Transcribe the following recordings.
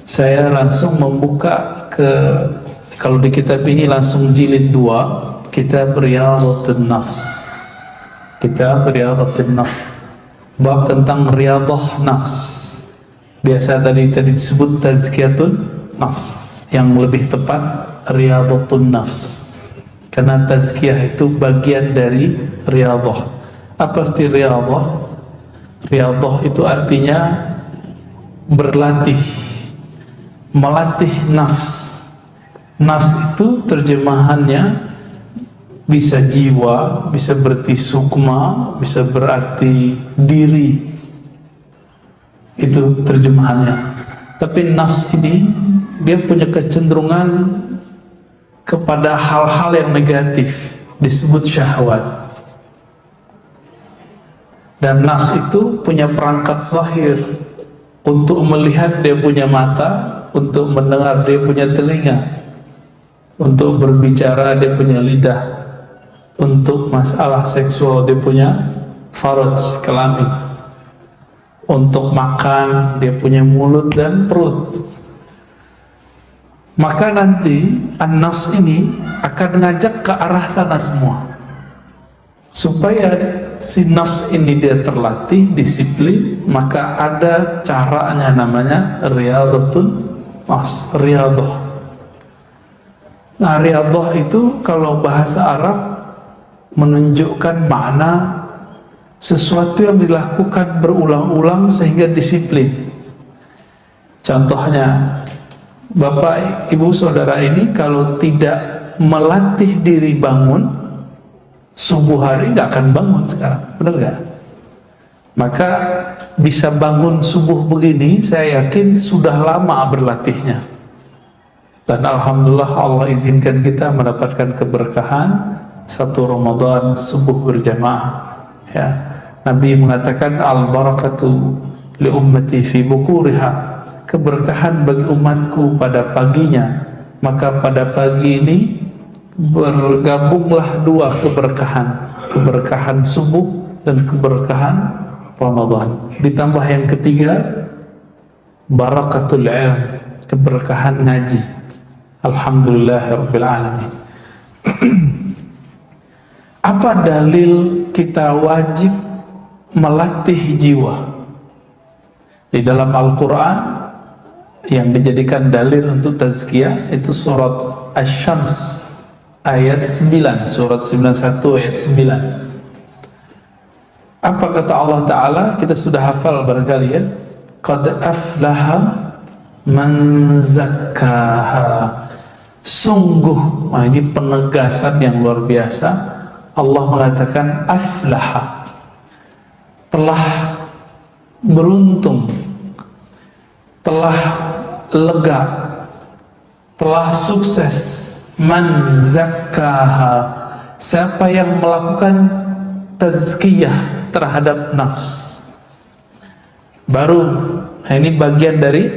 saya langsung membuka ke, kalau di kitab ini langsung jilid 2, kitab Riyadhatun Nafs. Kitab Riyadhatun Nafs, bab tentang riyadah nafs. Biasa tadi disebut tazkiyatun nafs, yang lebih tepat Riyadhatun Nafs, karena tazkiyah itu bagian dari riyadah. Apa arti riyadah? Riyadah itu artinya berlatih, melatih nafs. Nafs itu terjemahannya bisa jiwa, bisa berarti sukma, bisa berarti diri. Itu terjemahannya. Tapi nafs ini dia punya kecenderungan kepada hal-hal yang negatif, disebut syahwat. Dan nafs itu punya perangkat zahir. Untuk melihat dia punya mata, untuk mendengar dia punya telinga, untuk berbicara dia punya lidah, untuk masalah seksual dia punya faraj, kelamin, untuk makan dia punya mulut dan perut. Maka nanti an-nafs ini akan ngajak ke arah sana semua, supaya si nafs ini dia terlatih, disiplin. Maka ada caranya, namanya riyadhatun nafs, riyadah. Nah, riyadah itu kalau bahasa Arab menunjukkan makna sesuatu yang dilakukan berulang-ulang sehingga disiplin. Contohnya, Bapak, Ibu, Saudara ini kalau tidak melatih diri bangun, subuh hari nggak akan bangun sekarang, benar nggak? Maka bisa bangun subuh begini, saya yakin sudah lama berlatihnya. Dan alhamdulillah Allah izinkan kita mendapatkan keberkahan satu Ramadan subuh berjamaah. Ya, Nabi mengatakan al-barakatu li ummati fi bukuriha, keberkahan bagi umatku pada paginya. Maka pada pagi ini bergabunglah dua keberkahan, keberkahan subuh dan keberkahan Ramadan. Ditambah yang ketiga, barakatul ilm, keberkahan ngaji. Alhamdulillahirabbil alamin. Apa dalil kita wajib melatih jiwa? Di dalam Al-Quran yang dijadikan dalil untuk tazkiyah itu surat Asy-Syams ayat 9, surat 91 ayat 9. Apa kata Allah Ta'ala? Kita sudah hafal barangkali ya. Qad aflaha man zakkaha. Sungguh, nah ini penegasan yang luar biasa. Allah mengatakan aflaha, telah beruntung, telah lega, telah sukses. Man zakkaha, siapa yang melakukan tazkiyah terhadap nafs. Baru, ini bagian dari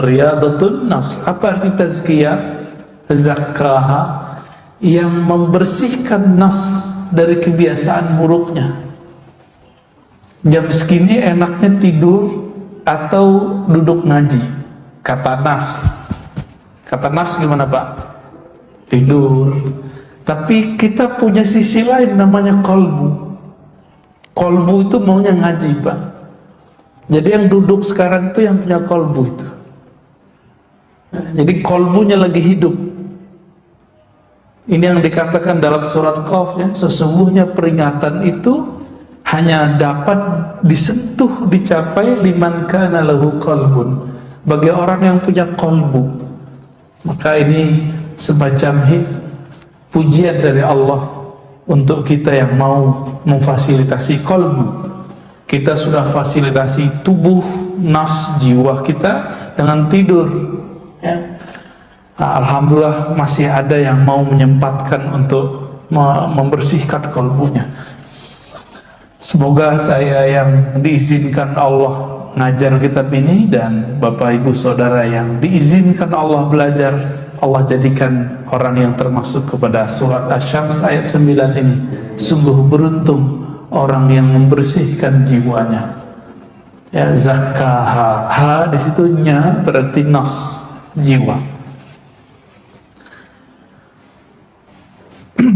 riyadhatun nafs. Apa arti tazkiyah? Zakkaha, yang membersihkan nafs dari kebiasaan buruknya. Jam segini enaknya tidur atau duduk ngaji, kata nafs. Kata nafs gimana Pak? Tidur. Tapi kita punya sisi lain namanya kolbu. Kolbu itu maunya ngaji Pak. Jadi yang duduk sekarang itu yang punya kolbu itu. Jadi kolbunya lagi hidup. Ini yang dikatakan dalam surat Qaf ya, sesungguhnya peringatan itu hanya dapat disentuh, dicapai liman kana lahu qalbun, bagi orang yang punya kolbu. Maka ini semacam pujian dari Allah untuk kita yang mau memfasilitasi kolbu. Kita sudah fasilitasi tubuh, nafs, jiwa kita dengan tidur ya. Nah, alhamdulillah masih ada yang mau menyempatkan untuk membersihkan kolbunya. Semoga saya yang diizinkan Allah ngajar kitab ini, dan Bapak Ibu Saudara yang diizinkan Allah belajar, Allah jadikan orang yang termasuk kepada surat Asy-Syams ayat 9 ini. Sungguh beruntung orang yang membersihkan jiwanya Ya, zakkaha. Ha di situ nya berarti nafs, jiwa.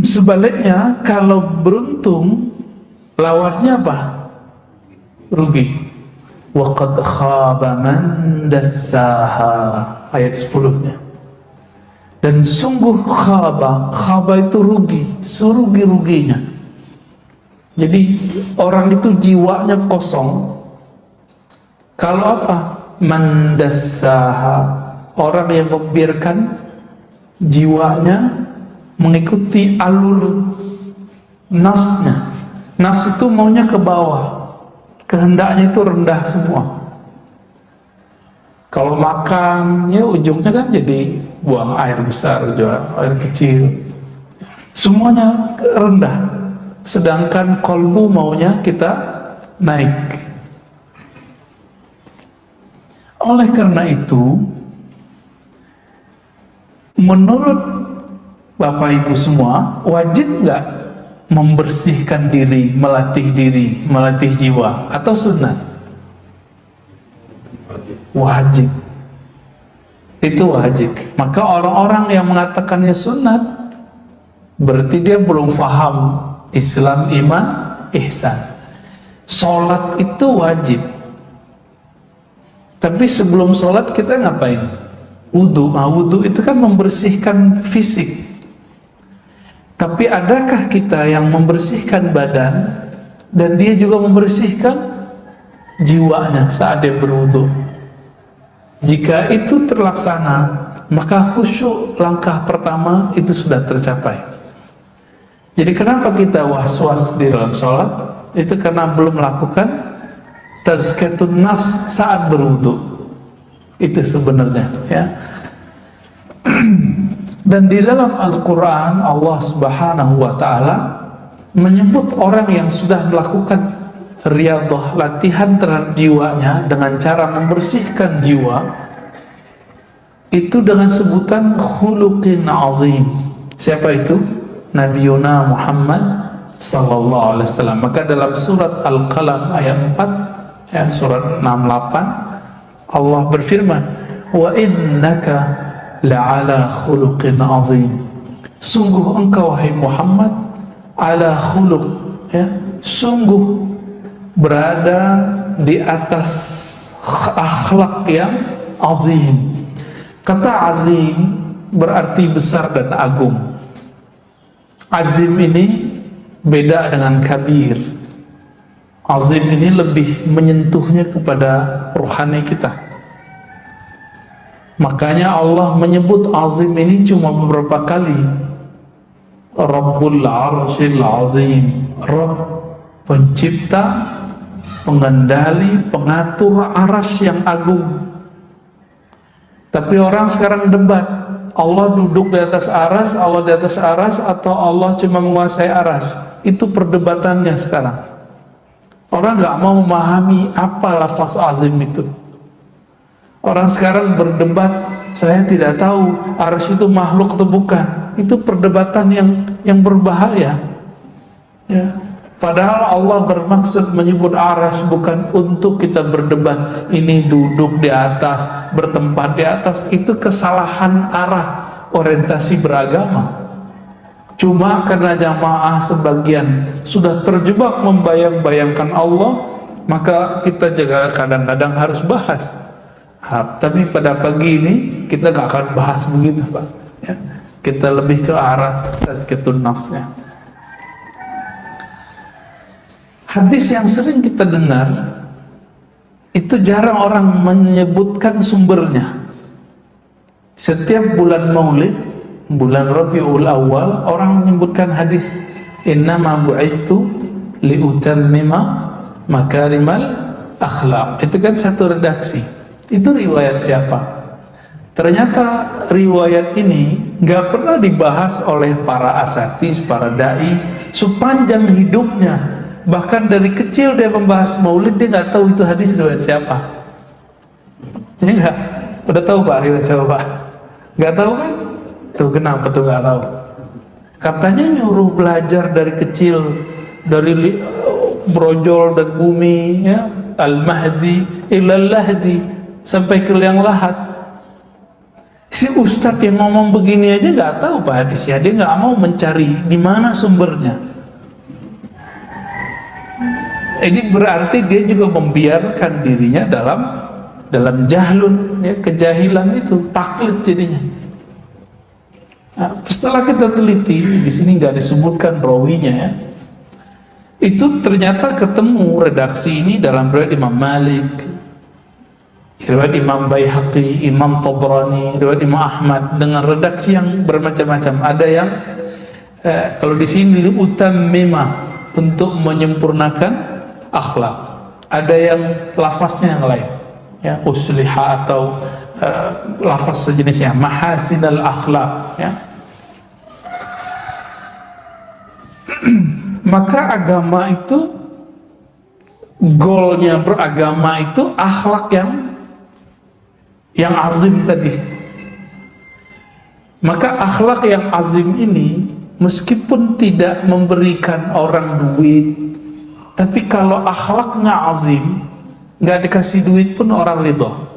Sebaliknya kalau beruntung lawannya apa? Rugi. Wa qad khaba man dassaha, ayat 10-nya. Dan sungguh khaba itu rugi, serugi-ruginya. Jadi orang itu jiwanya kosong. Kalau apa? Man dassaha, orang yang membiarkan jiwanya mengikuti alur nafsnya. Nafs itu maunya ke bawah, kehendaknya itu rendah semua. Kalau makan, ya ujungnya kan jadi buang air besar, juga air kecil. Semuanya rendah. Sedangkan kolbu maunya kita naik. Oleh karena itu, menurut Bapak Ibu semua, wajib nggak membersihkan diri, melatih jiwa, atau sunnah? Wajib. Itu wajib. Maka orang-orang yang mengatakannya sunnat, berarti dia belum paham Islam, iman, ihsan. Sholat itu wajib. Tapi sebelum sholat kita ngapain? Wudu. Wudu itu kan membersihkan fisik. Tapi adakah kita yang membersihkan badan dan dia juga membersihkan jiwanya saat dia berwudu? Jika itu terlaksana, maka khusyuk langkah pertama itu sudah tercapai. Jadi kenapa kita was-was di dalam sholat? Itu karena belum melakukan tazkiyatun nafs saat berwudu. Itu sebenarnya, ya. Dan di dalam Al-Quran Allah Subhanahu wa Ta'ala menyebut orang yang sudah melakukan riyadhah, latihan terhadap jiwanya dengan cara membersihkan jiwa, itu dengan sebutan khuluqin azim. Siapa itu? Nabi Yuna Muhammad sallallahu alaihi wasallam. Maka dalam surat Al-Qalam ayat 4, ya, surat 68, Allah berfirman, wa innaka la'ala khuluqin azim. Sungguh engkau wahai Muhammad ala khuluq, ya, sungguh berada di atas akhlak yang azim. Kata azim berarti besar dan agung. Azim ini beda dengan kabir. Azim ini lebih menyentuhnya kepada rohani kita. Makanya Allah menyebut azim ini cuma beberapa kali. Rabbul Arsyil Azim, Rabb, pencipta, pengendali, pengatur arasy yang agung. Tapi orang sekarang debat, Allah duduk di atas arasy, Allah di atas arasy, atau Allah cuma menguasai arasy. Itu perdebatannya sekarang. Orang nggak mau memahami apa lafaz azim itu. Orang sekarang berdebat, saya tidak tahu arasy itu makhluk atau bukan. Itu perdebatan yang berbahaya, ya. Padahal Allah bermaksud menyebut arasy bukan untuk kita berdebat, ini duduk di atas, bertempat di atas. Itu kesalahan arah orientasi beragama. Cuma karena jamaah sebagian sudah terjebak membayang-bayangkan Allah, maka kita juga kadang-kadang harus bahas. Tapi pada pagi ini kita gak akan bahas begitu, Pak, ya. Kita lebih ke arah tazkiyatun nafsnya. Hadis yang sering kita dengar itu jarang orang menyebutkan sumbernya. Setiap bulan Maulid, bulan Rabiul Awal, orang menyebutkan hadis innama bu'istu liutammima makarimal akhlaq. Itu kan satu redaksi. Itu riwayat siapa? Ternyata riwayat ini gak pernah dibahas oleh para asatis, para dai sepanjang hidupnya. Bahkan dari kecil dia membahas maulid, dia gak tahu itu hadis riwayat siapa. Ini enggak? Udah tahu Pak riwayat siapa Pak? Gak tahu kan? Tuh kenapa tuh gak tahu? Katanya nyuruh belajar dari kecil, dari brojol dan bumi, ya, al-mahdi ilal lahdi, sampai ke liang lahat. Si ustadz yang ngomong begini aja nggak tahu Pak hadisnya, dia nggak mau mencari di mana sumbernya. Ini berarti dia juga membiarkan dirinya dalam jahlun, ya, kejahilan itu, taklid jadinya. Nah, setelah kita teliti, di sini nggak disebutkan rawinya, ya, itu ternyata ketemu redaksi ini dalam riwayat Imam Malik, riwayat Imam Baihaqi, Imam Tabrani, riwayat Imam Ahmad dengan redaksi yang bermacam-macam. Ada yang kalau di sini liutammima, untuk menyempurnakan akhlak. Ada yang lafaznya yang lain, ya, usliha atau lafaz sejenisnya, mahasinal akhlak, ya. Maka agama itu, goalnya beragama itu akhlak yang azim tadi. Maka akhlak yang azim ini, meskipun tidak memberikan orang duit, tapi kalau akhlaknya azim, nggak dikasih duit pun orang ridho.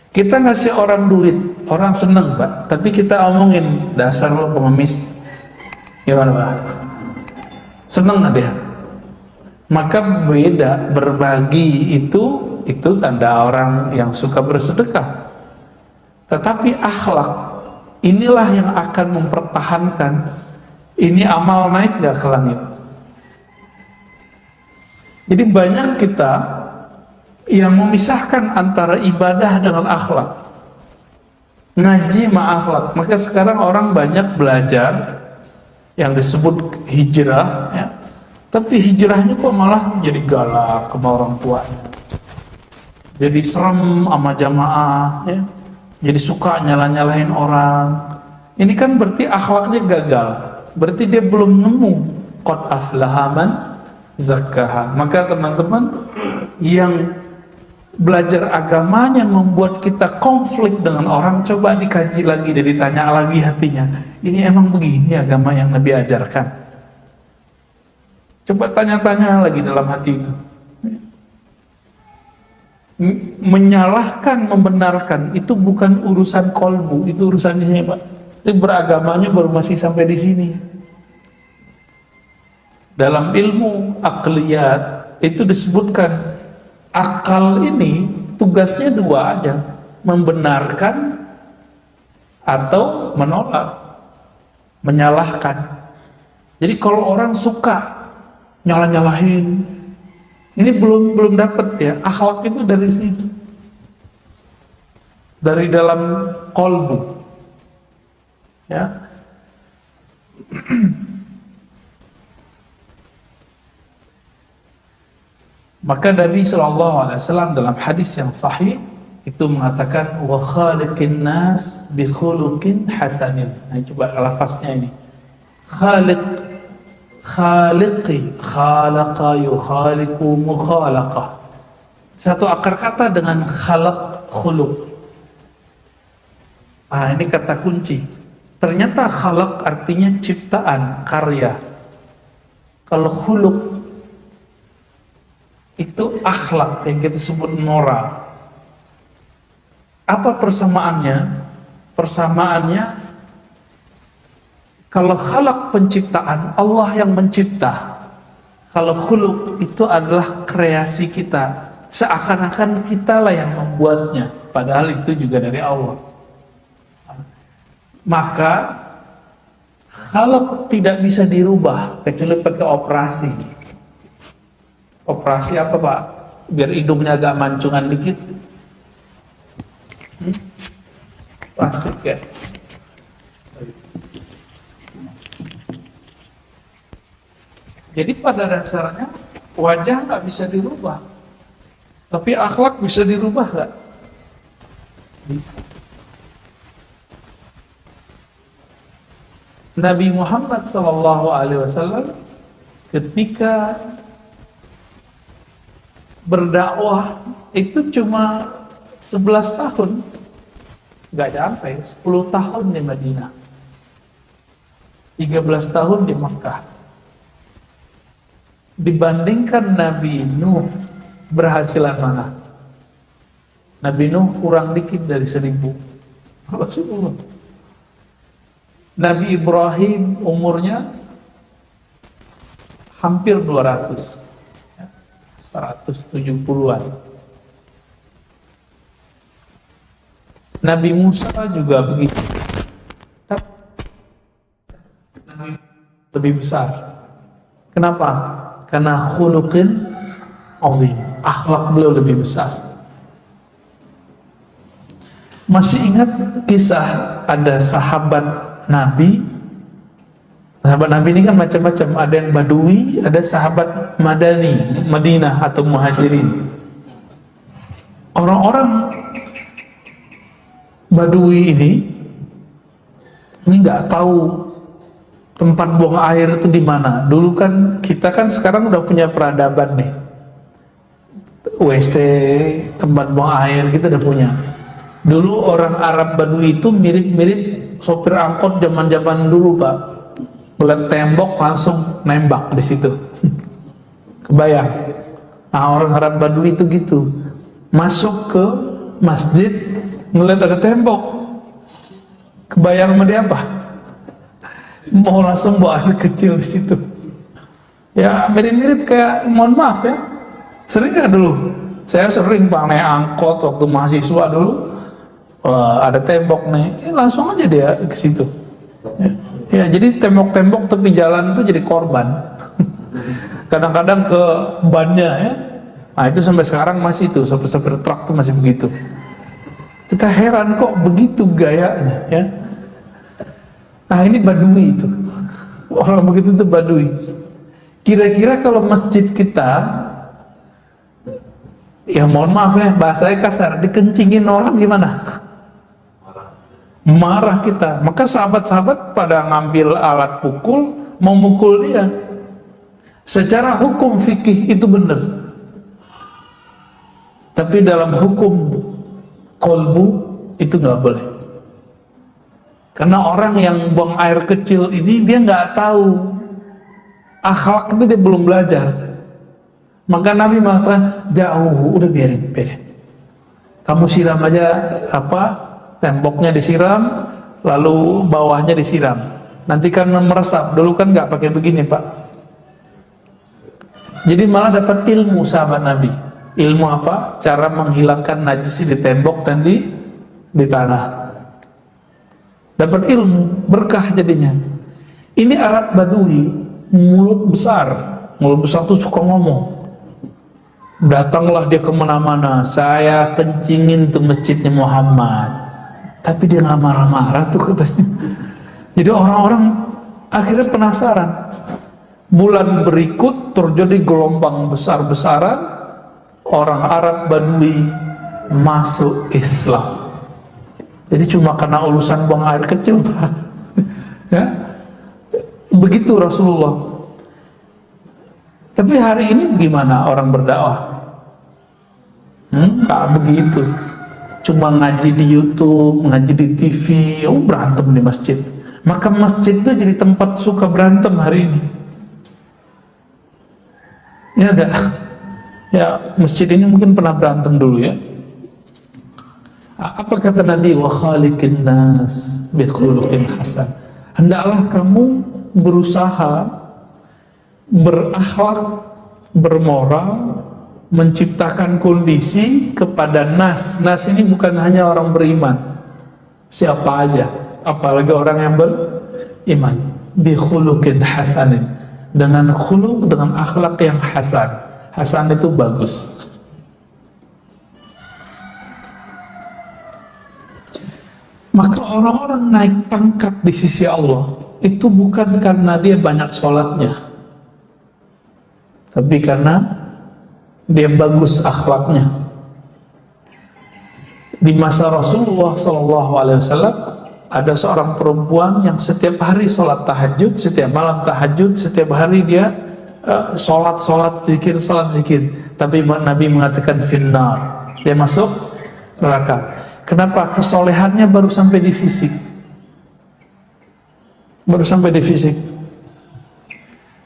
Kita ngasih orang duit, orang seneng Pak, tapi kita omongin, dasar lo pengemis, gimana Pak? Seneng nggak dia? Maka beda, berbagi itu tanda orang yang suka bersedekah. Tetapi akhlak inilah yang akan mempertahankan ini amal naik gak ke langit. Jadi banyak kita yang memisahkan antara ibadah dengan akhlak, ngaji sama akhlak. Maka sekarang orang banyak belajar yang disebut hijrah, ya, tapi hijrahnya kok malah jadi galak sama orang tuanya, jadi serem sama jamaah, ya, jadi suka nyalah-nyalahin orang. Ini kan berarti akhlaknya gagal, berarti dia belum nemu qad aflaha man zakkaha. Maka teman-teman yang belajar agamanya membuat kita konflik dengan orang, coba dikaji lagi dan ditanya lagi hatinya, ini emang begini agama yang Nabi ajarkan? Coba tanya-tanya lagi dalam hati itu. Menyalahkan, membenarkan itu bukan urusan kolbu, itu urusan ini Pak. Itu beragamanya baru masih sampai di sini. Dalam ilmu akliyat itu disebutkan akal ini tugasnya dua aja, membenarkan atau menolak, menyalahkan. Jadi kalau orang suka nyalah-nyalahin, ini belum dapat, ya, akhlak itu dari situ, dari dalam kolbu, ya. Maka Nabi SAW dalam hadis yang sahih itu mengatakan wa khaliqin nas bi khuluqin hasanin. Nah, coba lafaznya ini. Khaliqi, khalaqa yukhaliqu mukhalaqa. Satu akar kata dengan khalaq, khuluq. Ah, ini kata kunci. Ternyata khalaq artinya ciptaan, karya. Kalau khuluq itu akhlak yang kita sebut moral. Apa persamaannya? Persamaannya, kalau khalaq penciptaan, Allah yang mencipta. Kalau khuluq itu adalah kreasi kita, seakan-akan kitalah yang membuatnya, padahal itu juga dari Allah. Maka khalaq tidak bisa dirubah kecuali pakai operasi. Operasi apa Pak? Biar hidungnya agak mancungan dikit. Plastik, ya. Jadi pada dasarnya wajah nggak bisa dirubah, tapi akhlak bisa dirubah nggak? Bisa. Nabi Muhammad SAW ketika berdakwah itu cuma 11 tahun, nggak sampai 10 tahun di Madinah, 13 tahun di Makkah. Dibandingkan Nabi Nuh berhasilan mana? Nabi Nuh kurang dikit dari 1000. Rasulullah. Nabi Ibrahim umurnya hampir 200, 170-an. Nabi Musa juga begitu. Tapi Nabi lebih besar. Kenapa? Karena khuluqin azim, akhlak beliau lebih besar. Masih ingat kisah ada sahabat Nabi? Sahabat Nabi ini kan macam-macam, ada yang Badui, ada sahabat Madani, Madinah atau Muhajirin. Orang-orang Badui ini nggak tahu tempat buang air itu di mana. Dulu kan kita kan sekarang udah punya peradaban nih, WC, tempat buang air kita udah punya. Dulu orang Arab Badui itu mirip-mirip sopir angkot zaman-zaman dulu, Pak. Melihat tembok langsung nembak di situ. Kebayang? Nah, orang Arab Badui itu gitu. Masuk ke masjid, ngeliat ada tembok, kebayang sama dia apa? Mau langsung bawa air kecil di situ. Ya mirip-mirip kayak, mohon maaf ya, sering gak dulu? Saya sering Pak naik angkot waktu mahasiswa dulu, ada tembok nih, langsung aja dia ke situ. Ya jadi tembok-tembok tepi jalan itu jadi korban. Kadang-kadang ke bannya ya. Nah itu sampai sekarang masih itu, sopir-sopir truk tuh masih begitu. Kita heran kok begitu gayanya ya. Nah ini Badui itu, orang begitu itu Badui. Kira-kira kalau masjid kita, ya mohon maaf ya bahasanya kasar, dikencingin orang gimana? Marah kita. Maka sahabat-sahabat pada ngambil alat pukul, mau mukul dia. Secara hukum fikih itu benar, tapi dalam hukum kolbu itu nggak boleh. Karena orang yang buang air kecil ini dia nggak tahu akhlak, itu dia belum belajar. Maka Nabi mengatakan jauh, udah biarin. Kamu siram aja temboknya disiram, lalu bawahnya disiram. Nanti kan meresap. Dulu kan nggak pakai begini Pak. Jadi malah dapat ilmu sahabat Nabi. Ilmu apa? Cara menghilangkan najis di tembok dan di tanah. Dapat ilmu, berkah jadinya. Ini Arab Badui, mulut besar tuh suka ngomong. Datanglah dia kemana-mana, saya kencingin tuh masjidnya Muhammad. Tapi dia nggak marah-marah tuh katanya. Jadi orang-orang akhirnya penasaran. Bulan berikut terjadi gelombang besar-besaran, orang Arab Badui masuk Islam. Jadi cuma karena urusan buang air kecil, Pak. Ya, begitu Rasulullah. Tapi hari ini gimana orang berdakwah? Tak begitu. Cuma ngaji di YouTube, ngaji di TV, berantem di masjid. Maka masjid itu jadi tempat suka berantem hari ini. Ya enggak? Ya masjid ini mungkin pernah berantem dulu ya. Apa kata Nabi? Wa khaliqin nas bi khuluqin hasan. Hendaklah kamu berusaha berakhlak, bermoral, menciptakan kondisi kepada nas. Nas ini bukan hanya orang beriman, siapa aja, apalagi orang yang beriman. Bi khuluqin hasanin, dengan khuluq, dengan akhlak yang hasan. Hasan itu bagus. Maka orang-orang naik pangkat di sisi Allah itu bukan karena dia banyak sholatnya, tapi karena dia bagus akhlaknya. Di masa Rasulullah SAW ada seorang perempuan yang setiap hari sholat tahajud, setiap malam tahajud, setiap hari dia sholat zikir, tapi Nabi mengatakan finnar, dia masuk neraka. Kenapa? Kesolehannya baru sampai di fisik,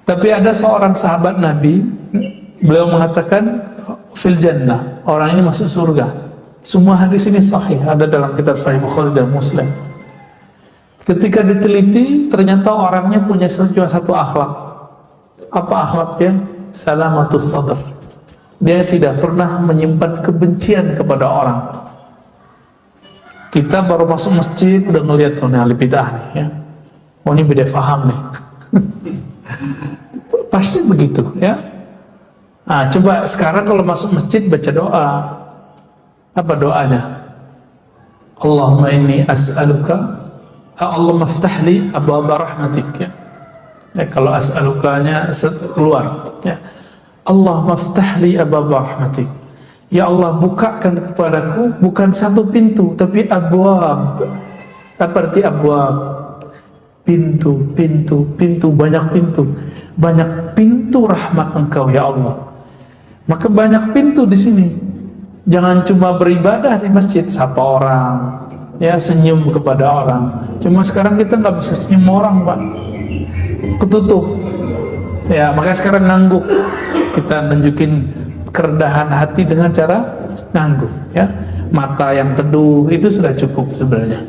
tapi ada seorang sahabat Nabi, beliau mengatakan fil jannah, orang ini masuk surga. Semua hadis ini sahih, ada dalam kitab Sahih Bukhari dan Muslim. Ketika diteliti, ternyata orangnya punya cuma satu akhlak. Apa akhlaknya? Salamatus sadr. Dia tidak pernah menyimpan kebencian kepada orang. Kita baru masuk masjid udah ngelihat nih ahli bid'ah nih ya. Oh ini beda paham nih. Pasti begitu ya. Nah, coba sekarang kalau masuk masjid baca doa. Apa doanya? Allahumma inni as'aluka, Allahumma ftah li abwaaba rahmatik ya. Kalau as'alukanya keluar ya. Allahumma ftah li abwaaba rahmatik. Ya Allah, bukakan kepadaku bukan satu pintu tapi abwab. Apa arti abwab? Pintu, pintu, pintu, banyak pintu. Banyak pintu rahmat Engkau ya Allah. Maka banyak pintu di sini. Jangan cuma beribadah di masjid, sapa orang, ya senyum kepada orang. Cuma sekarang kita nggak bisa senyum orang, Pak. Ketutup. Ya, makanya sekarang ngangguk. Kita nunjukin kerendahan hati dengan cara ngangguk, ya. Mata yang teduh itu sudah cukup sebenarnya.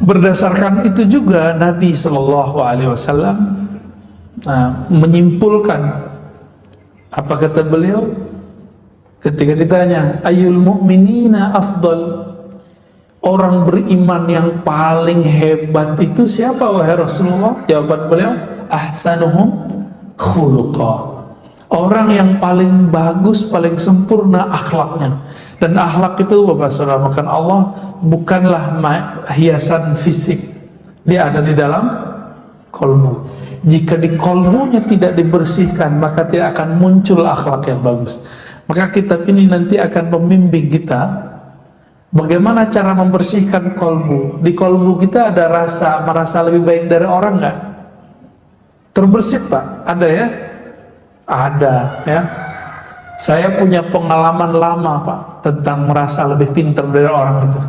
Berdasarkan itu juga Nabi Shallallahu Alaihi Wasallam menyimpulkan, apa kata beliau ketika ditanya ayyul mu'minina afdal, orang beriman yang paling hebat itu siapa wahai Rasulullah? Jawaban beliau ahsanuhum khuluqa, orang yang paling bagus, paling sempurna akhlaknya. Dan akhlak itu Bapak Saudara makan Allah bukanlah hiasan fisik, dia ada di dalam kolbu. Jika di kolbunya tidak dibersihkan, maka tidak akan muncul akhlak yang bagus. Maka kitab ini nanti akan membimbing kita bagaimana cara membersihkan kolbu. Di kolbu kita ada rasa merasa lebih baik dari orang nggak? Terbersih Pak? Ada ya? Ada ya. Saya punya pengalaman lama Pak tentang merasa lebih pintar dari orang itu.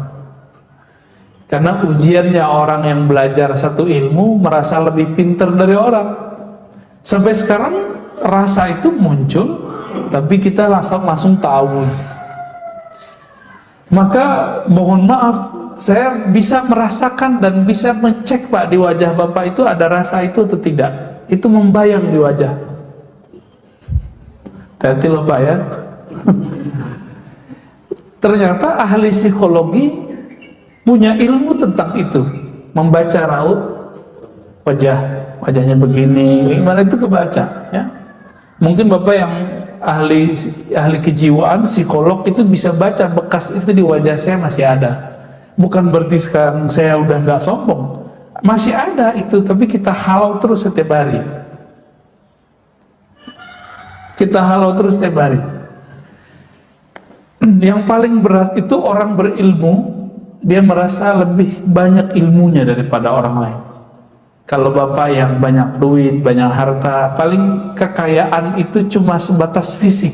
Karena ujiannya orang yang belajar satu ilmu merasa lebih pintar dari orang. Sampai sekarang rasa itu muncul, tapi kita langsung tahu. Maka mohon maaf, saya bisa merasakan dan bisa mengecek Pak di wajah Bapak itu ada rasa itu atau tidak. Itu membayang di wajah. Hati-hati loh Pak ya. Ternyata ahli psikologi punya ilmu tentang itu, membaca raut wajahnya begini, gimana itu kebaca ya. Mungkin Bapak yang ahli kejiwaan, psikolog itu bisa baca bekas itu di wajah saya masih ada. Bukan berarti sekarang saya udah nggak sombong, masih ada itu, tapi kita halau terus setiap hari. Kita halau terus setiap hari. Yang paling berat itu orang berilmu, dia merasa lebih banyak ilmunya daripada orang lain. Kalau Bapak yang banyak duit, banyak harta, paling kekayaan itu cuma sebatas fisik.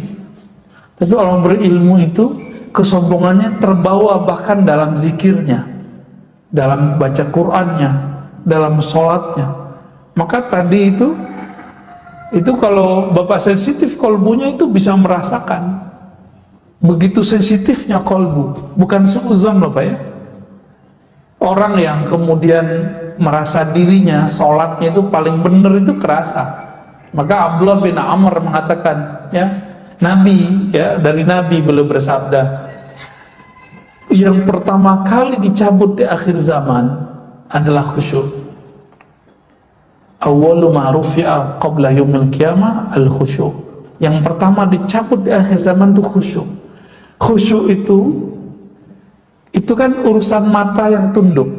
Tapi orang berilmu itu kesombongannya terbawa bahkan dalam zikirnya, dalam baca Qur'annya, dalam sholatnya. Maka tadi itu kalau Bapak sensitif kolbunya itu bisa merasakan begitu sensitifnya kolbu. Bukan seuzon Bapak ya. Orang yang kemudian merasa dirinya sholatnya itu paling benar itu kerasa. Maka Abdullah bin Amr mengatakan ya, Nabi ya, dari Nabi beliau bersabda, yang pertama kali dicabut di akhir zaman adalah khusyuk. Awwalu ma rufi'a qabla yaumil qiyamah al-khusyuk. Yang pertama dicabut di akhir zaman itu khusyuk. Khusyuk itu kan urusan mata yang tunduk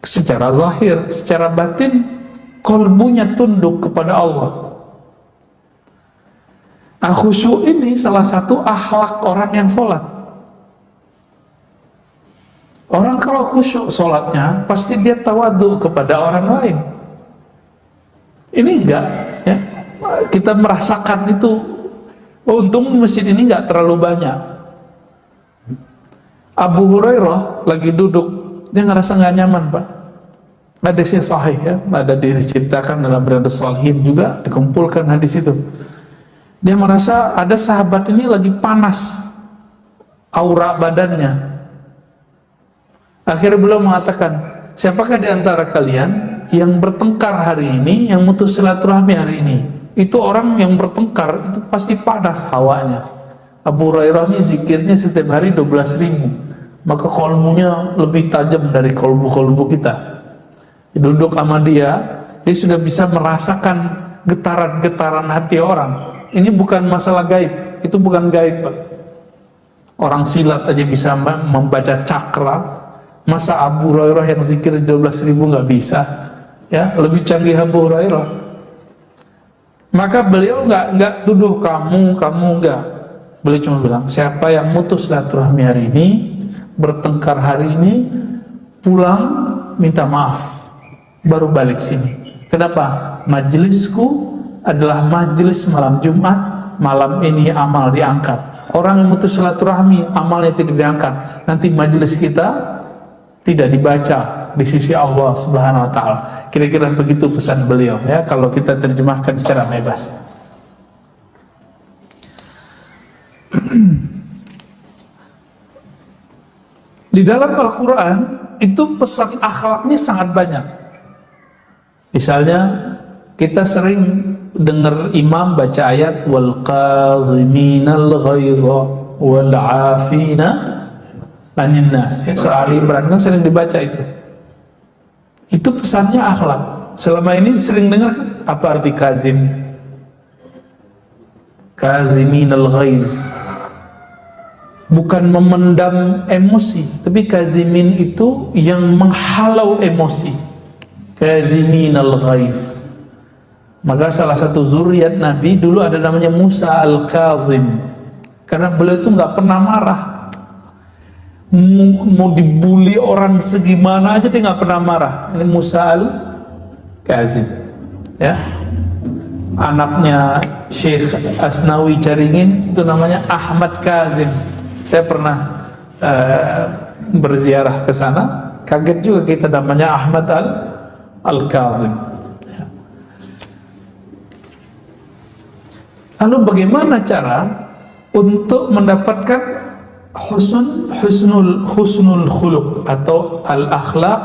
secara zahir, secara batin kolbunya tunduk kepada Allah. Nah, khusyuk ini salah satu akhlak orang yang sholat. Orang kalau khusyuk sholatnya pasti dia tawadu kepada orang lain. Ini enggak ya, kita merasakan itu. Untung masjid ini enggak terlalu banyak. Abu Hurairah lagi duduk, dia ngerasa nggak nyaman Pak. Hadisnya sahih ya, ada diceritakan dalam Riyadhus Shalihin juga dikumpulkan hadis itu. Dia merasa ada sahabat ini lagi panas aura badannya. Akhirnya beliau mengatakan, siapakah di antara kalian yang bertengkar hari ini, yang mutus silaturahmi hari ini? Itu orang yang bertengkar itu pasti panas hawanya. Abu Hurairah ini zikirnya setiap hari 12.000, maka kolbunya lebih tajam dari kolbu-kolbu kita. Duduk sama dia sudah bisa merasakan getaran-getaran hati orang. Ini bukan masalah gaib, itu bukan gaib, Pak. Orang silat aja bisa membaca cakra, masa Abu Hurairah yang zikir 12.000 nggak bisa? Ya, lebih canggih Abu Hurairah. Maka beliau nggak tuduh kamu nggak. Beliau cuma bilang, siapa yang mutus silaturahmi hari ini, bertengkar hari ini, pulang minta maaf, baru balik sini. Kenapa? Majelisku adalah majelis malam Jumat, malam ini amal diangkat. Orang yang mutus silaturahmi, amalnya tidak diangkat, nanti majelis kita tidak dibaca di sisi Allah Subhanahu wa Ta'ala. Kira-kira begitu pesan beliau ya, kalau kita terjemahkan secara bebas. Di dalam Al-Quran itu pesan akhlaknya sangat banyak. Misalnya kita sering dengar imam baca ayat wal qaziminal ghaidha wal 'afina 'anil nas. Ya, soal Imran kan sering dibaca itu. Itu pesannya akhlak. Selama ini sering dengar apa arti kazim? Kaziminal ghaiz. Bukan memendam emosi, tapi kazimin itu yang menghalau emosi. Kaziminal ghaiz. Maka salah satu zuriat Nabi dulu ada namanya Musa Al-Kazim, karena beliau itu nggak pernah marah. Mau dibully orang segimana aja dia nggak pernah marah. Ini Musa Al-Kazim ya. Anaknya Syekh Asnawi Caringin itu namanya Ahmad Kazim. Saya pernah berziarah ke sana, kaget juga kita namanya Ahmad Al-Kazim. Lalu bagaimana cara untuk mendapatkan husnul khuluq atau al-akhlaq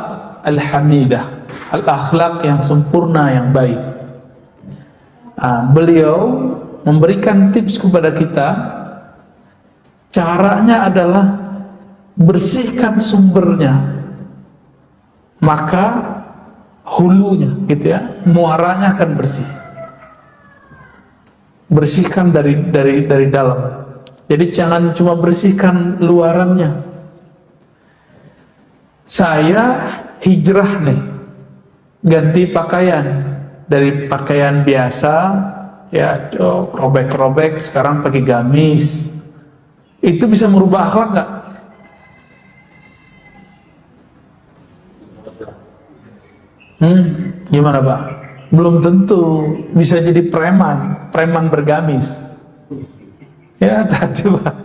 al-hamidah, al-akhlaq yang sempurna, yang baik? Beliau memberikan tips kepada kita. Caranya adalah bersihkan sumbernya, maka hulunya gitu ya, muaranya akan bersih. Bersihkan dari dalam. Jadi jangan cuma bersihkan luarannya. Saya hijrah nih, ganti pakaian dari pakaian biasa ya, robek-robek sekarang pakai gamis. Itu bisa merubah akhlak nggak? Gimana Pak? Belum tentu. Bisa jadi preman bergamis. Ya, hati Pak.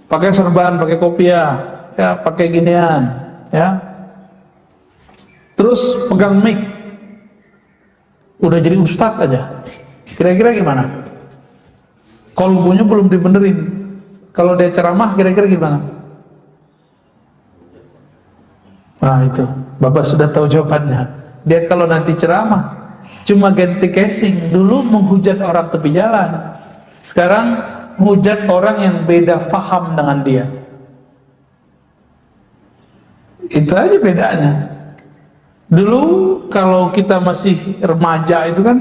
Pakai serban, pakai kopiah, ya, pakai ginian, ya. Terus pegang mic, udah jadi ustadz aja. Kira-kira gimana? Kolbunya belum dibenerin. Kalau dia ceramah kira-kira gimana? Nah itu, Bapak sudah tahu jawabannya. Dia kalau nanti ceramah cuma ganti casing. Dulu menghujat orang tepi jalan, sekarang menghujat orang yang beda faham dengan dia. Itu aja bedanya. Dulu kalau kita masih remaja itu kan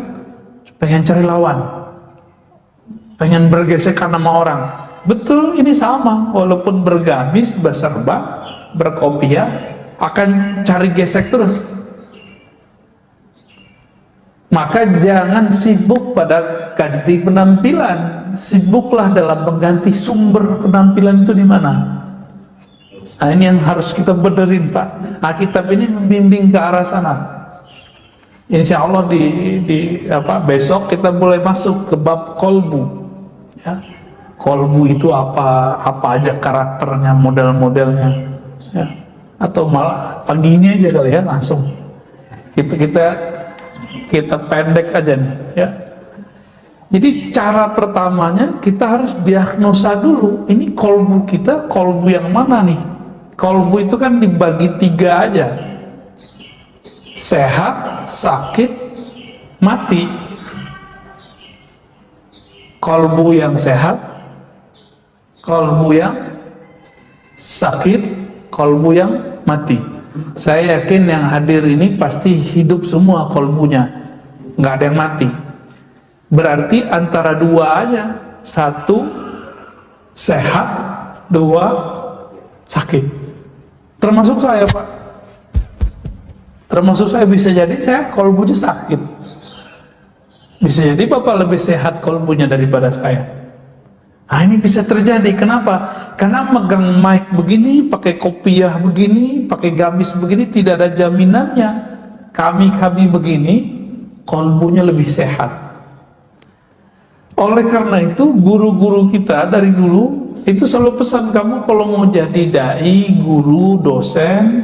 pengen cari lawan, pengen bergesekan sama orang. Betul, ini sama. Walaupun bergamis, berserban, berkopiah, akan cari gesek terus. Maka jangan sibuk pada ganti penampilan, sibuklah dalam mengganti sumber penampilan itu di mana. Nah, ini yang harus kita benerin Pak. Kitab ini membimbing ke arah sana. Insya Allah besok kita mulai masuk ke bab kolbu. Ya. Kolbu itu apa aja karakternya, model-modelnya. Ya. atau malah pagi ini aja kali ya, langsung kita pendek aja nih ya. Jadi cara pertamanya kita harus diagnosa dulu, ini kolbu kita kolbu yang mana nih. Kolbu itu kan dibagi 3 aja, sehat, sakit, mati. Kolbu yang sehat, kolbu yang sakit, kolbu yang mati. Saya yakin yang hadir ini pasti hidup semua kolbunya, nggak ada yang mati. Berarti antara 2 aja, 1 sehat, 2 sakit. Termasuk saya, Pak. Termasuk saya, bisa jadi saya kolbunya sakit. Bisa jadi Bapak lebih sehat kolbunya daripada saya. Nah, ini bisa terjadi. Kenapa? Karena megang mic begini, pakai kopiah begini, pakai gamis begini, tidak ada jaminannya. Kami begini, kolbunya lebih sehat. Oleh karena itu, guru-guru kita dari dulu itu selalu pesan, kamu kalau mau jadi dai, guru, dosen,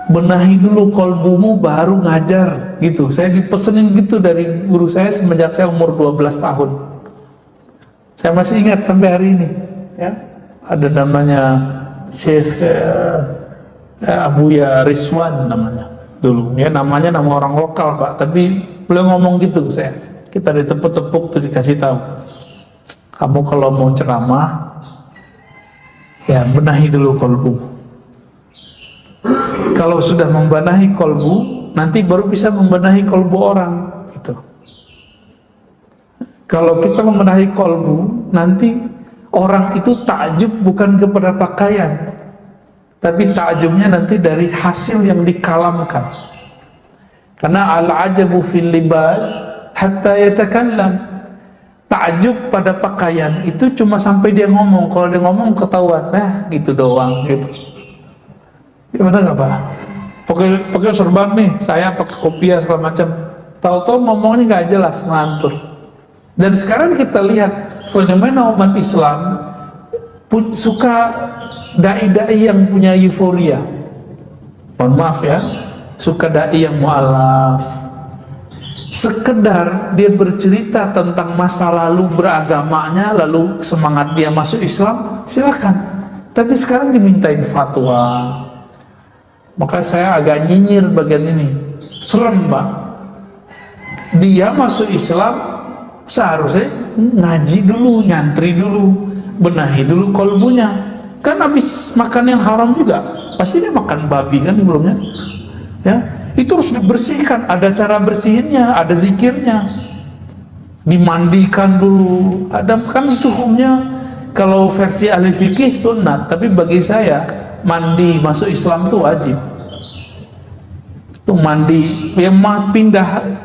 benahi dulu kolbumu baru ngajar, gitu. Saya dipesenin gitu dari guru saya semenjak saya umur 12 tahun. Saya masih ingat sampai hari ini ya. Ada namanya Syekh Abuya Rizwan namanya dulu ya, namanya nama orang lokal, Pak, tapi beliau ngomong gitu ke saya. Kita ditepuk-tepuk tuh, dikasih tahu, kamu kalau mau ceramah ya benahi dulu kolbu. Kalau sudah membenahi kolbu, nanti baru bisa membenahi kolbu orang gitu. Kalau kita membenahi kolbu, nanti orang itu takjub bukan kepada pakaian, tapi takjubnya nanti dari hasil yang dikalamkan. Karena al-ajabu fil libas hatta yatakallam. Takjub pada pakaian itu cuma sampai dia ngomong. Kalau dia ngomong ketahuan, nah gitu doang gitu. Gimana nggak, Pak? Pakai sorban nih, saya pakai kopiah segala macam. Tahu-tahu ngomongnya nggak jelas, ngantur. Dan sekarang kita lihat fenomena umat Islam suka dai-dai yang punya euforia. Mohon maaf ya, suka dai yang mu'alaf. Sekedar dia bercerita tentang masa lalu beragamanya, lalu semangat dia masuk Islam, silakan. Tapi sekarang dimintain fatwa. Maka saya agak nyinyir bagian ini. Serem, Pak. Dia masuk Islam seharusnya ngaji dulu, nyantri dulu, benahi dulu kolbunya. Kan habis makan yang haram juga, pasti dia makan babi kan sebelumnya. Ya, itu harus dibersihkan, ada cara bersihinnya, ada zikirnya, dimandikan dulu. Ada kan itu hukumnya, kalau versi ahli fikih sunnat, tapi bagi saya mandi masuk Islam itu wajib. Itu mandi, ya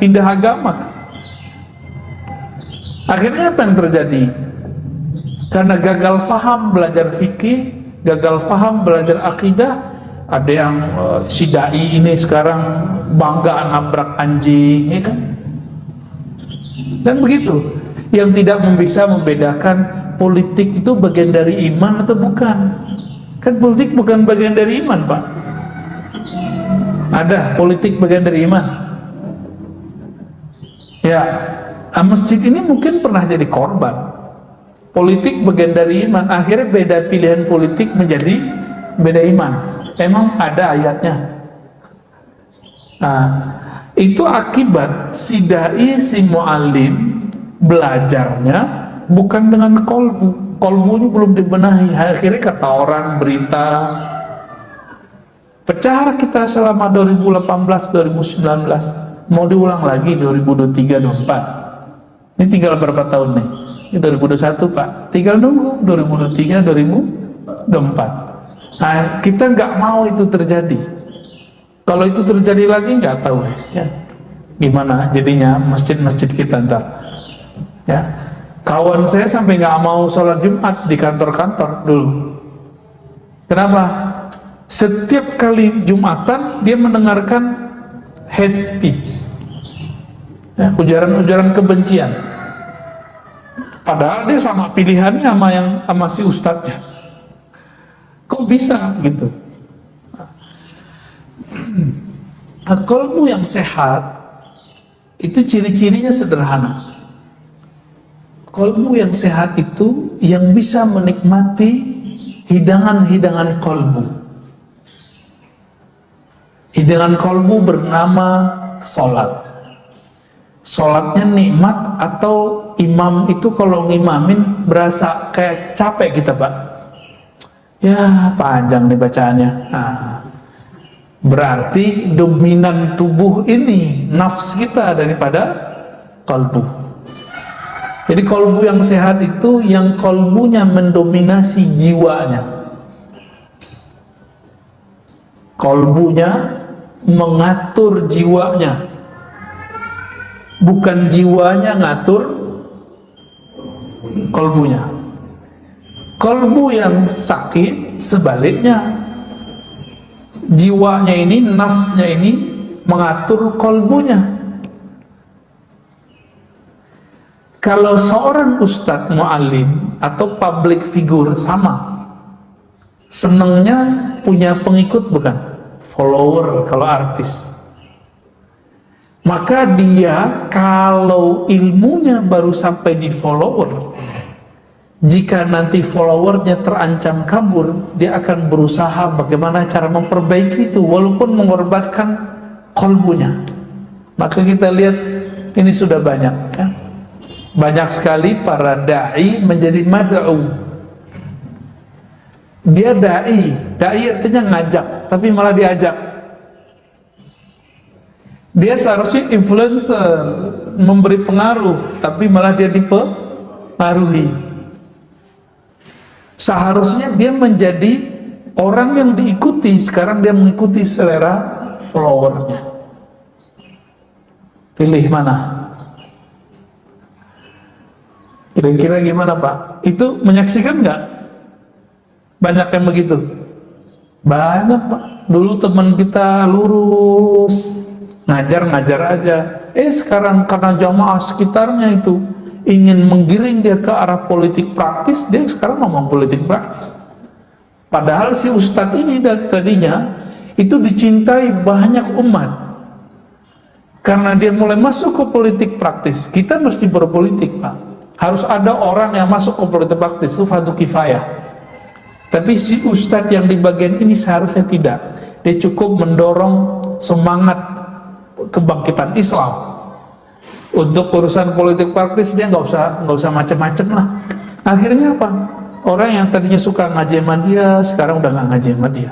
pindah agama kan. Akhirnya apa yang terjadi? Karena gagal faham belajar fikih, gagal faham belajar akidah. Ada yang si dai ini sekarang bangga nabrak anjing, ya kan? Dan begitu, yang tidak bisa membedakan politik itu bagian dari iman atau bukan. Kan politik bukan bagian dari iman, Pak. Ada politik bagian dari iman. Ya, masjid ini mungkin pernah jadi korban. Politik bagian dari iman, akhirnya beda pilihan politik menjadi beda iman. Emang ada ayatnya. Nah, itu akibat si dai, si mu'alim belajarnya bukan dengan kolbu. Kolbunya belum dibenahi. Akhirnya kata orang, berita, pecahlah kita selama 2018-2019. Mau diulang lagi 2023-2024. Ini tinggal berapa tahun nih? Ini 2021, Pak. Tinggal nunggu 2023-2024. Nah, kita nggak mau itu terjadi. Kalau itu terjadi lagi nggak tahu ya gimana jadinya masjid-masjid kita ntar. Ya, kawan saya sampai nggak mau sholat Jumat di kantor-kantor dulu. Kenapa? Setiap kali Jumatan dia mendengarkan hate speech, ya, ujaran-ujaran kebencian. Padahal dia sama pilihannya sama si ustadznya. Kok bisa gitu? Qalbu yang sehat itu ciri-cirinya sederhana. Qalbu yang sehat itu yang bisa menikmati hidangan-hidangan qalbu. Hidangan qalbu bernama sholat. Sholatnya nikmat, atau imam itu kalau ngimamin berasa kayak capek kita, Pak. Ya panjang nih bacaannya. Berarti dominan tubuh ini nafs kita daripada kalbu. Jadi kalbu yang sehat itu yang kalbunya mendominasi jiwanya. Kalbunya mengatur jiwanya, bukan jiwanya ngatur kalbunya. Kalbu yang sakit sebaliknya, jiwanya ini, nafsnya ini mengatur kalbunya. Kalau seorang ustadz, mu'alim atau public figure sama, senangnya punya pengikut bukan? Follower kalau artis. Maka dia kalau ilmunya baru sampai di follower, jika nanti followernya terancam kabur, dia akan berusaha bagaimana cara memperbaiki itu walaupun mengorbankan kalbunya. Maka kita lihat ini sudah banyak ya. Banyak sekali para da'i menjadi mad'u. Dia da'i artinya ngajak, tapi malah diajak. Dia seharusnya influencer, memberi pengaruh, tapi malah dia dipengaruhi. Seharusnya dia menjadi orang yang diikuti, sekarang dia mengikuti selera followernya. Pilih mana? Kira-kira gimana, Pak? Itu menyaksikan nggak? Banyak yang begitu? Banyak, Pak. Dulu teman kita lurus, ngajar aja. Sekarang karena jamaah sekitarnya itu ingin menggiring dia ke arah politik praktis, dia sekarang ngomong politik praktis. Padahal si ustadz ini dari tadinya itu dicintai banyak umat. Karena dia mulai masuk ke politik praktis, kita mesti berpolitik, Pak. Harus ada orang yang masuk ke politik praktis, itu fardu kifayah. Tapi si ustadz yang di bagian ini seharusnya tidak. Dia cukup mendorong semangat kebangkitan Islam. Untuk urusan politik praktis dia nggak usah macam-macam lah. Akhirnya apa? Orang yang tadinya suka ngaji sama dia sekarang udah nggak ngaji sama dia.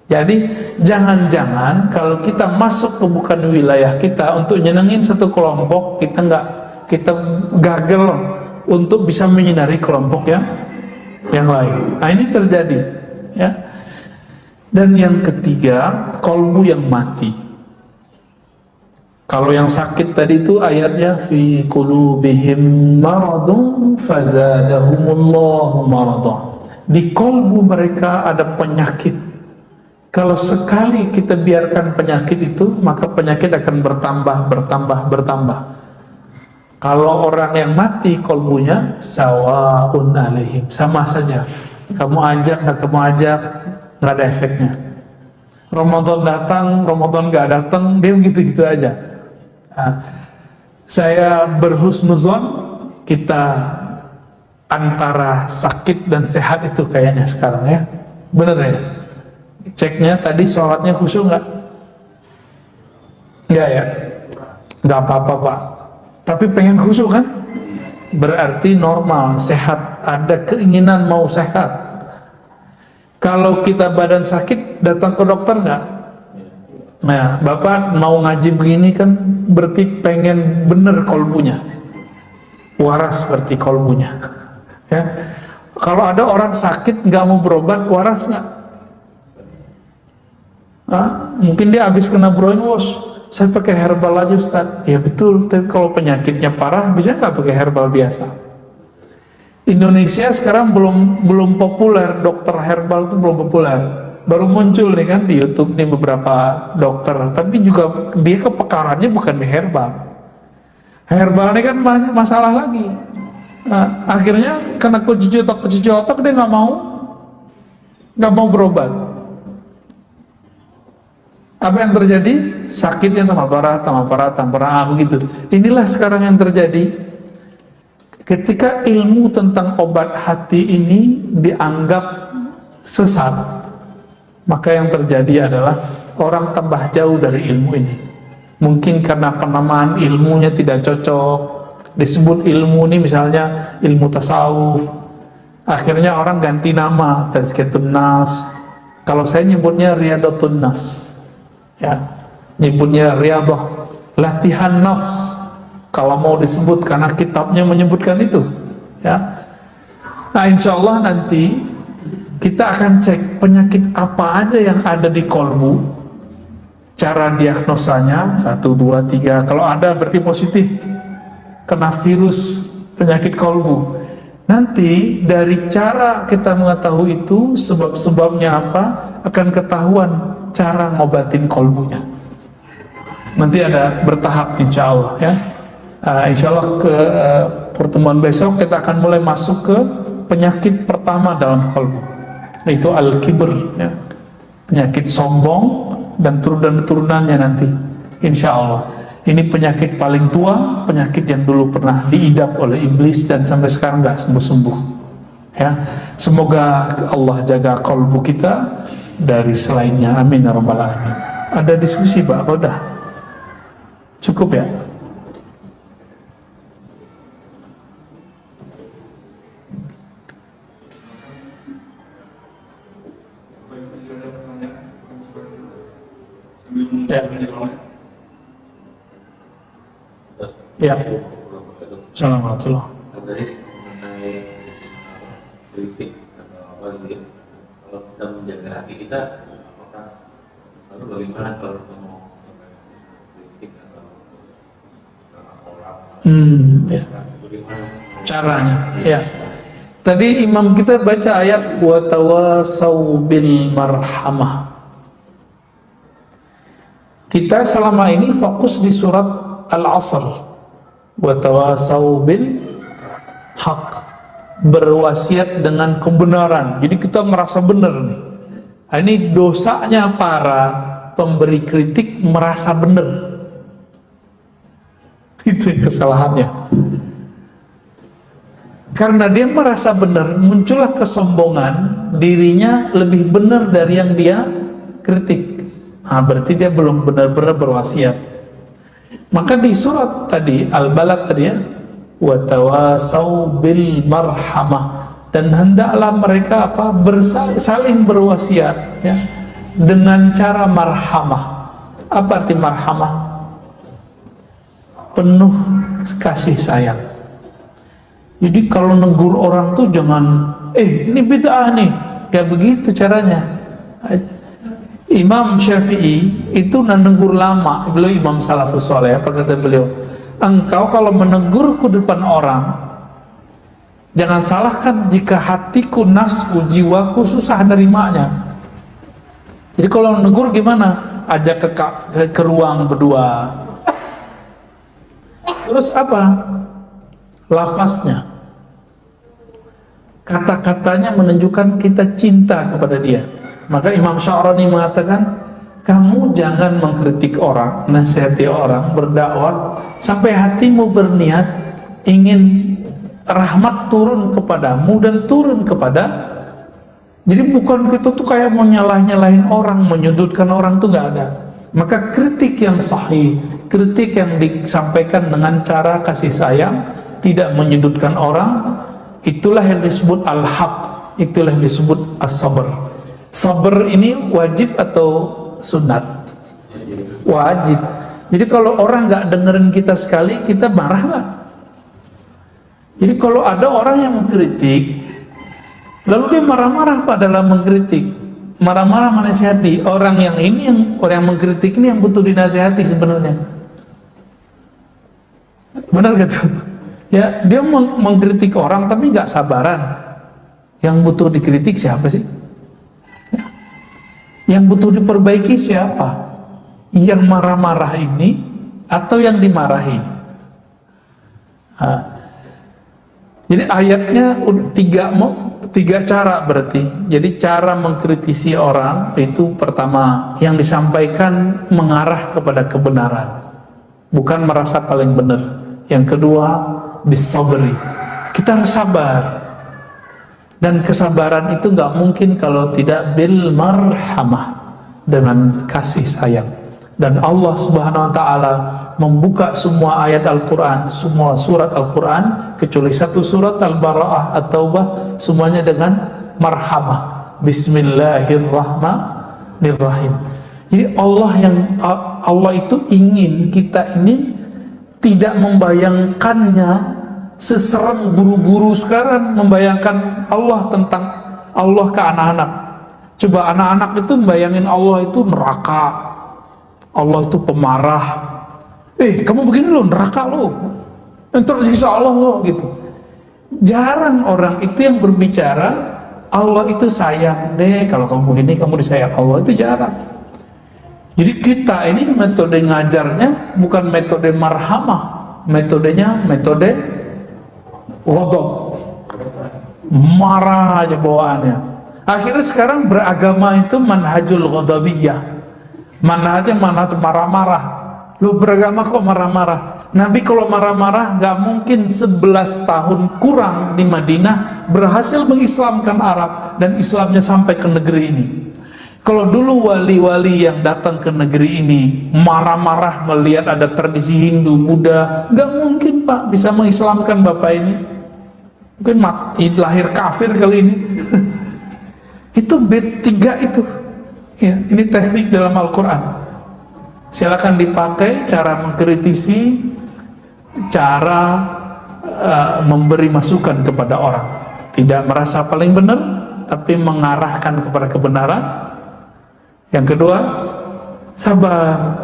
Jadi jangan-jangan kalau kita masuk ke bukan wilayah kita untuk nyenengin satu kelompok, kita gagal untuk bisa menyinari kelompok yang lain. Nah ini terjadi ya. Dan yang ketiga, qalbu yang mati. Kalau yang sakit tadi itu ayatnya fi qulubihim maradun fazadahumullahu maradan. Di kalbu mereka ada penyakit. Kalau sekali kita biarkan penyakit itu, maka penyakit akan bertambah. Kalau orang yang mati kalbunya, sawaun alaihim, sama saja. Kamu ajak, nggak ada efeknya. Ramadan datang, Ramadan nggak datang, dia gitu-gitu aja. Saya berhusnuzon kita antara sakit dan sehat itu kayaknya sekarang ya. Bener ya? Ceknya tadi sholatnya khusyuk nggak? Nggak ya? Nggak apa-apa, Pak. Tapi pengen khusyuk kan? Berarti normal, sehat, ada keinginan mau sehat. Kalau kita badan sakit, datang ke dokter nggak? Nah, Bapak mau ngaji begini kan berarti pengen bener kalbunya, waras berarti kalbunya. Ya. Kalau ada orang sakit nggak mau berobat, waras nggak? Mungkin dia habis kena brainwash, saya pakai herbal aja Ustaz. Ya betul, tapi kalau penyakitnya parah bisa nggak pakai herbal biasa? Indonesia sekarang belum populer, dokter herbal itu belum populer. Baru muncul nih kan di YouTube nih beberapa dokter, tapi juga dia kepekarannya bukan di herbal. Herbal ini kan banyak masalah lagi. Nah, akhirnya kena cuci otak dia nggak mau berobat. Apa yang terjadi? Sakitnya tambah parah, begitu. Inilah sekarang yang terjadi. Ketika ilmu tentang obat hati ini dianggap sesat, maka yang terjadi adalah orang tambah jauh dari ilmu ini. Mungkin karena penamaan ilmunya tidak cocok, disebut ilmu ini misalnya ilmu tasawuf, akhirnya orang ganti nama Tazkiyatun Nafs. Kalau saya nyebutnya Riyadhatun Nafs, ya, nyebutnya Riyadah, latihan nafs kalau mau disebut, karena kitabnya menyebutkan itu, ya. Nah, insya Allah nanti kita akan cek penyakit apa aja yang ada di kolbu, cara diagnosanya 1, 2, 3. Kalau ada berarti positif, kena virus penyakit kolbu. Nanti dari cara kita mengetahui itu, sebab-sebabnya apa, akan ketahuan cara ngobatin kolbunya. Nanti ada bertahap insya Allah, ya. Insya Allah ke pertemuan besok kita akan mulai masuk ke penyakit pertama dalam kolbu, yaitu al-kibr, ya. Penyakit sombong dan turunannya nanti insya Allah. Ini penyakit paling tua, penyakit yang dulu pernah diidap oleh iblis dan sampai sekarang nggak sembuh-sembuh, ya. Semoga Allah jaga kolbu kita dari selainnya, amin ya rabbal alamin. Ada diskusi Pak, udah cukup ya? Ya. Assalamualaikum. Dari mengenai kritik atau apa gitu, kalau kita menjaga hati kita, apakah lalu bagaimana kalau kita mau kritik atau orang? Ya. Bagaimana Caranya? Ya. Tadi imam kita baca ayat wa tawasau bil marhamah. Kita selama ini fokus di surat Al-Asr. Wa tawasau bil haq, berwasiat dengan kebenaran. Jadi kita merasa benar nih. Ini dosanya para pemberi kritik merasa benar. Itu kesalahannya. Karena dia merasa benar, muncullah kesombongan, dirinya lebih benar dari yang dia kritik. Nah, berarti dia belum benar-benar berwasiat. Maka di surat tadi Al-Balad tadi, ya, wa tawasau bil marhamah, dan hendaklah mereka apa, saling berwasiat, ya, dengan cara marhamah. Apa arti marhamah? Penuh kasih sayang. Jadi kalau negur orang tuh jangan, ini bid'ah nih, gak begitu caranya. Imam Syafi'i itu menegur lama, beliau Imam Salafus Saleh. Apa kata beliau? Engkau kalau menegurku depan orang, jangan salahkan jika hatiku, nafsu, jiwaku susah nerimanya. Jadi kalau menegur gimana? Ajak ke ruang berdua. Terus apa? Lafaznya, kata-katanya menunjukkan kita cinta kepada dia. Maka Imam Sya'rani mengatakan, kamu jangan mengkritik orang, nasihati orang, berdakwah sampai hatimu berniat ingin rahmat turun kepadamu dan turun kepada. Jadi bukan kita tuh kayak mau nyalahin orang, menyudutkan orang, tuh nggak ada. Maka kritik yang sahih, kritik yang disampaikan dengan cara kasih sayang, tidak menyudutkan orang, itulah yang disebut al-haq, itulah yang disebut as-sabr. Sabar ini wajib atau sunat? Wajib. Jadi kalau orang nggak dengerin kita sekali, kita marah nggak? Jadi kalau ada orang yang mengkritik, lalu dia marah-marah dalam mengkritik, marah-marah menasihati, orang yang mengkritik ini yang butuh dinasihati sebenarnya. Benar gitu? Ya, dia mengkritik orang tapi nggak sabaran. Yang butuh dikritik siapa sih? Yang butuh diperbaiki siapa? Yang marah-marah ini atau yang dimarahi? Jadi ayatnya 3 cara berarti. Jadi cara mengkritisi orang itu pertama, yang disampaikan mengarah kepada kebenaran, bukan merasa paling benar. Yang kedua, bisabri, kita harus sabar. Dan kesabaran itu nggak mungkin kalau tidak bil marhamah, dengan kasih sayang. Dan Allah Subhanahu wa taala membuka semua ayat Al-Qur'an, semua surat Al-Qur'an kecuali satu surat Al-Bara'ah, At-Taubah, semuanya dengan marhamah. Bismillahirrahmanirrahim. Jadi Allah itu ingin kita ini tidak membayangkannya seserem guru-guru sekarang membayangkan Allah, tentang Allah ke anak-anak. Coba anak-anak itu membayangin Allah itu neraka, Allah itu pemarah. Kamu begini loh, neraka lo, entar siksa Allah lo, gitu. Jarang orang itu yang berbicara Allah itu sayang deh, kalau kamu begini kamu disayang Allah, itu jarang. Jadi kita ini metode ngajarnya bukan metode marhamah, metodenya metode ghadab, marah aja bawaannya. Akhirnya sekarang beragama itu manhajul ghadabiyah, manhaj marah-marah. Lu beragama kok marah-marah? Nabi kalau marah-marah nggak mungkin 11 tahun kurang di Madinah berhasil mengislamkan Arab dan Islamnya sampai ke negeri ini. Kalau dulu wali-wali yang datang ke negeri ini marah-marah melihat ada tradisi Hindu, Buddha, nggak mungkin Pak bisa mengislamkan Bapak ini. Mungkin mati, lahir kafir kali ini. Itu B3 itu. Ya, ini teknik dalam Al-Quran. Silakan dipakai cara mengkritisi, cara memberi masukan kepada orang. Tidak merasa paling benar, tapi mengarahkan kepada kebenaran. Yang kedua, sabar.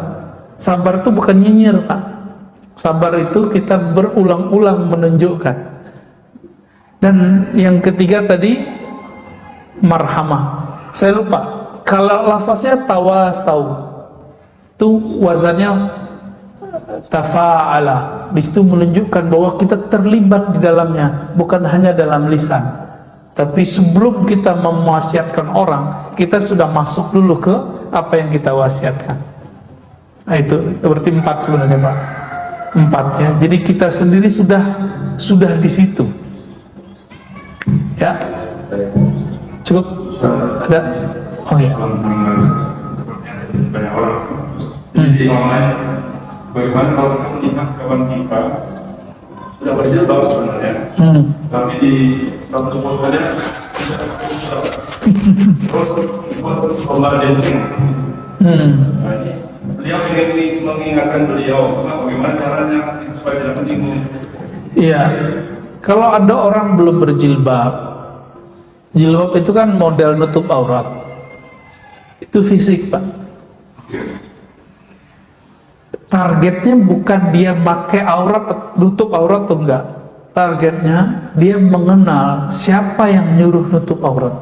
Sabar itu bukan nyinyir, Pak. Sabar itu kita berulang-ulang menunjukkan. Dan yang ketiga tadi, marhamah. Saya lupa, kalau lafaznya tawasau, itu wazannya tafa'ala. Di situ menunjukkan bahwa kita terlibat di dalamnya, bukan hanya dalam lisan, tapi sebelum kita mewasiatkan orang, kita sudah masuk dulu ke apa yang kita wasiatkan. Nah, itu berarti 4 sebenarnya, Pak. 4 ya. Jadi kita sendiri sudah di situ. Ya. Cukup? Ada? Oh ya. Banyak orang di online, bagaimana kalau kita melihat kawan kita sudah berjilbab sebenarnya, tapi di satu sekolahnya terus pembahasan dancing. Nah, ini beliau ingin mengingatkan beliau bagaimana caranya supaya tidak menyinggung. Iya, kalau ada orang belum berjilbab, jilbab itu kan model nutup aurat, itu fisik, Pak. Targetnya bukan dia pakai aurat, nutup aurat atau enggak. Targetnya dia mengenal siapa yang nyuruh nutup aurat.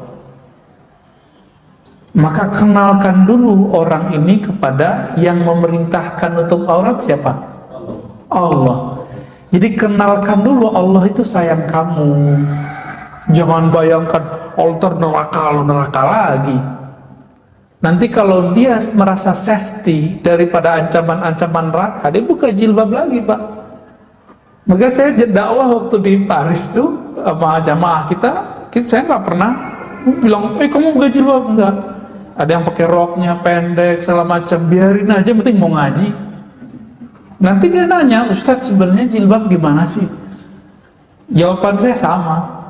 Maka kenalkan dulu orang ini kepada yang memerintahkan nutup aurat siapa? Allah. Jadi kenalkan dulu Allah itu sayang kamu. Jangan bayangkan altar neraka lagi. Nanti kalau dia merasa safety daripada ancaman-ancaman neraka, dia buka jilbab lagi, Pak. Maka saya dakwah waktu di Paris tuh sama jamaah kita saya nggak pernah bilang, kamu buka jilbab, enggak. Ada yang pakai roknya pendek, segala macam, biarin aja, penting mau ngaji. Nanti dia nanya, Ustadz sebenarnya jilbab gimana sih? Jawaban saya sama.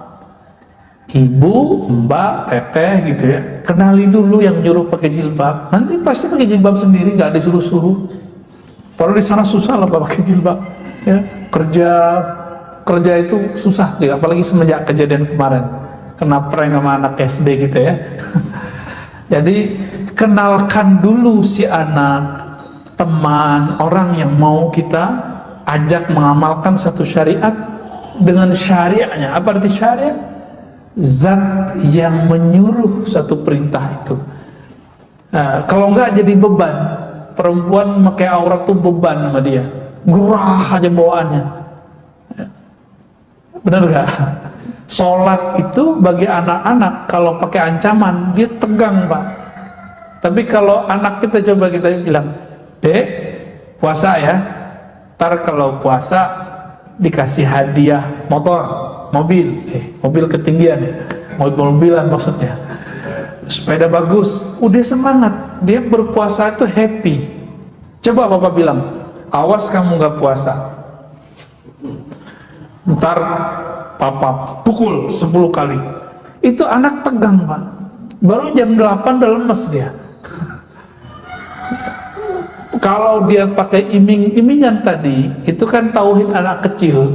Ibu, mbak, teteh gitu ya, kenali dulu yang nyuruh pakai jilbab. Nanti pasti pakai jilbab sendiri, nggak disuruh-suruh. Padahal di sana susah lah pakai jilbab. Ya, kerja itu susah, apalagi semenjak kejadian kemarin, kena prank sama anak SD gitu ya. Jadi kenalkan dulu si anak, teman, orang yang mau kita ajak mengamalkan satu syariat dengan syariatnya. Apa arti syariat? Zat yang menyuruh satu perintah itu. Nah, kalau enggak jadi beban. Perempuan pakai aurat tuh beban sama dia, gerah aja bawaannya. Benar enggak? Sholat itu bagi anak-anak kalau pakai ancaman dia tegang Pak. Tapi kalau anak kita coba kita bilang, Dek, puasa ya. Ntar kalau puasa dikasih hadiah motor, mobil ketinggian ya, mobil-mobilan maksudnya, sepeda bagus, udah semangat, dia berpuasa itu happy. Coba Bapak bilang, awas kamu gak puasa, ntar Papa pukul 10 kali. Itu anak tegang Pak, baru jam 8 udah lemes dia. Kalau dia pakai iming-imingan tadi, itu kan tauhid anak kecil.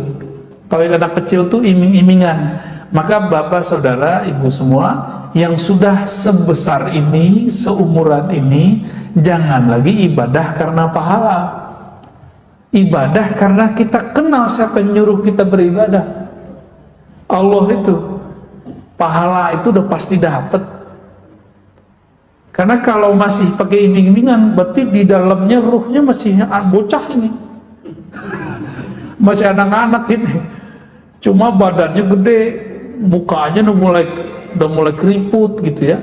Tauhid anak kecil tuh iming-imingan. Maka Bapak, Saudara, Ibu semua yang sudah sebesar ini, seumuran ini, jangan lagi ibadah karena pahala. Ibadah karena kita kenal siapa yang nyuruh kita beribadah. Allah itu, pahala itu udah pasti dapat. Karena kalau masih pakai iming-imingan, berarti di dalamnya ruhnya masih bocah ini, masih anak-anak ini. Cuma badannya gede, mukanya udah mulai keriput gitu ya.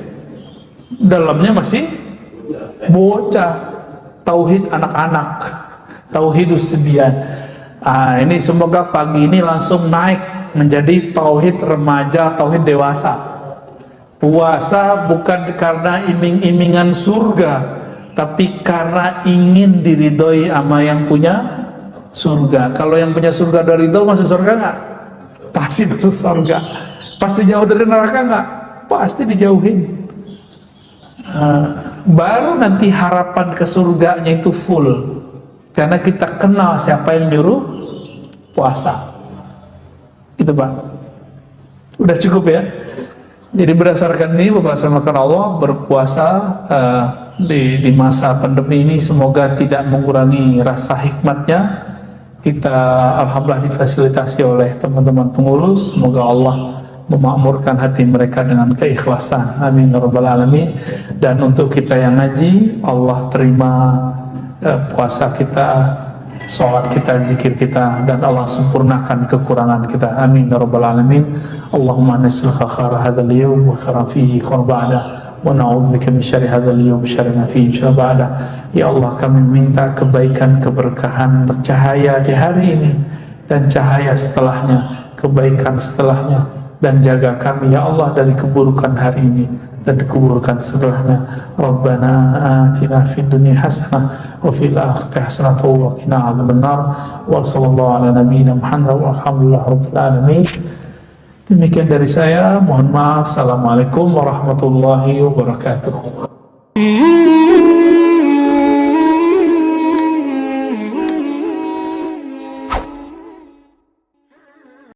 Dalamnya masih bocah. Tauhid anak-anak, tauhidus sibyan. Ini semoga pagi ini langsung naik menjadi tauhid remaja, tauhid dewasa. Puasa bukan karena iming-imingan surga, tapi karena ingin diridhoi sama yang punya surga. Kalau yang punya surga dari ridho, masuk surga nggak? Pasti masuk surga. Pasti jauh dari neraka nggak? Pasti dijauhin. Baru nanti harapan ke surganya itu full, karena kita kenal siapa yang nyuruh puasa. Itu Pak. Udah cukup ya. Jadi berdasarkan ini, berdasarkan Allah, berpuasa di masa pandemi ini semoga tidak mengurangi rasa hikmatnya. Kita alhamdulillah difasilitasi oleh teman-teman pengurus. Semoga Allah memakmurkan hati mereka dengan keikhlasan. Amin ya rabbal alamin. Dan untuk kita yang ngaji, Allah terima puasa kita, sholat kita, zikir kita, dan Allah sempurnakan kekurangan kita. Amin ya rabbal alamin. Allahumma nasilka khara hadzal yawm wa khara fihi khara ba'da, wa na'udzubika min syarri hadzal yawm syarri ma fihi syarri ba'da. Ya Allah, kami minta kebaikan, keberkahan, cahaya di hari ini dan cahaya setelahnya, kebaikan setelahnya, dan jaga kami ya Allah dari keburukan hari ini dan keburukan setelahnya. Rabbana atina fid dunya hasanah wa fil akhirati hasanah wa qina adzabannar. Wa sallallahu ala nabiyyina Muhammad walhamdulillahi rabbil alamin. Demikian dari saya, mohon maaf. Assalamualaikum warahmatullahi wabarakatuh.